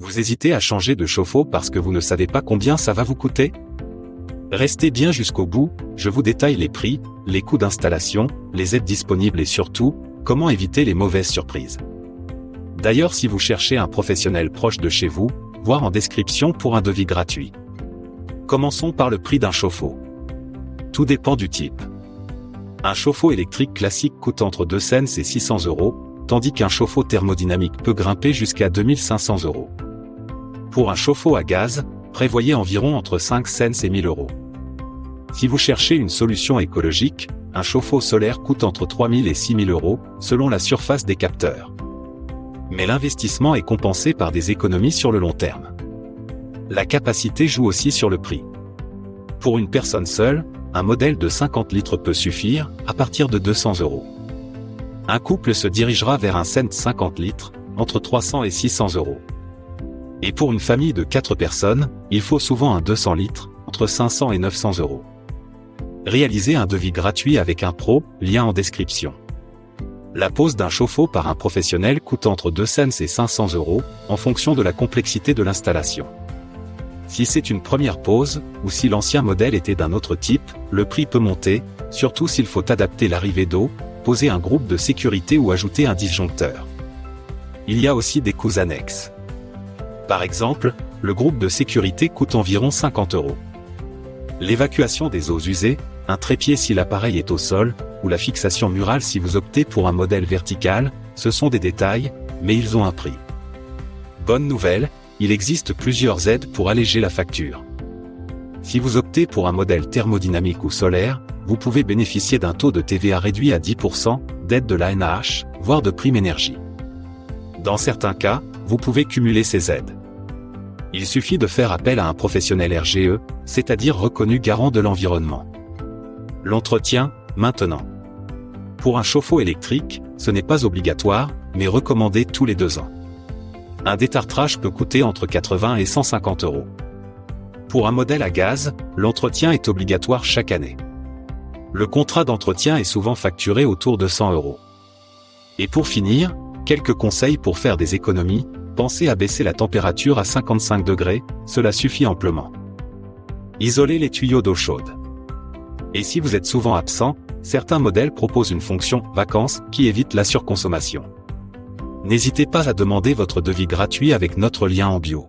Vous hésitez à changer de chauffe-eau parce que vous ne savez pas combien ça va vous coûter? Restez bien jusqu'au bout, je vous détaille les prix, les coûts d'installation, les aides disponibles et surtout, comment éviter les mauvaises surprises. D'ailleurs, si vous cherchez un professionnel proche de chez vous, voir en description pour un devis gratuit. Commençons par le prix d'un chauffe-eau. Tout dépend du type. Un chauffe-eau électrique classique coûte entre 2 cents et 600 €, tandis qu'un chauffe-eau thermodynamique peut grimper jusqu'à 2500 €. Pour un chauffe-eau à gaz, prévoyez environ entre 5 cents et 1000 €. Si vous cherchez une solution écologique, un chauffe-eau solaire coûte entre 3000 et 6000 € selon la surface des capteurs. Mais l'investissement est compensé par des économies sur le long terme. La capacité joue aussi sur le prix. Pour une personne seule, un modèle de 50 litres peut suffire, à partir de 200 €. Un couple se dirigera vers un Cent 50 litres, entre 300 et 600 €. Et pour une famille de 4 personnes, il faut souvent un 200 litres, entre 500 et 900 €. Réalisez un devis gratuit avec un pro, lien en description. La pose d'un chauffe-eau par un professionnel coûte entre 2 cents et 500 €, en fonction de la complexité de l'installation. Si c'est une première pose, ou si l'ancien modèle était d'un autre type, le prix peut monter, surtout s'il faut adapter l'arrivée d'eau, poser un groupe de sécurité ou ajouter un disjoncteur. Il y a aussi des coûts annexes. Par exemple, le groupe de sécurité coûte environ 50 €. L'évacuation des eaux usées, un trépied si l'appareil est au sol, ou la fixation murale si vous optez pour un modèle vertical, ce sont des détails, mais ils ont un prix. Bonne nouvelle, il existe plusieurs aides pour alléger la facture. Si vous optez pour un modèle thermodynamique ou solaire, vous pouvez bénéficier d'un taux de TVA réduit à 10%, d'aide de l'ANAH, voire de prime énergie. Dans certains cas, vous pouvez cumuler ces aides. Il suffit de faire appel à un professionnel RGE, c'est-à-dire reconnu garant de l'environnement. L'entretien, maintenant. Pour un chauffe-eau électrique, ce n'est pas obligatoire, mais recommandé tous les 2 ans. Un détartrage peut coûter entre 80 et 150 €. Pour un modèle à gaz, l'entretien est obligatoire chaque année. Le contrat d'entretien est souvent facturé autour de 100 €. Et pour finir, quelques conseils pour faire des économies, pensez à baisser la température à 55 degrés, cela suffit amplement. Isolez les tuyaux d'eau chaude. Et si vous êtes souvent absent, certains modèles proposent une fonction « vacances » qui évite la surconsommation. N'hésitez pas à demander votre devis gratuit avec notre lien en bio.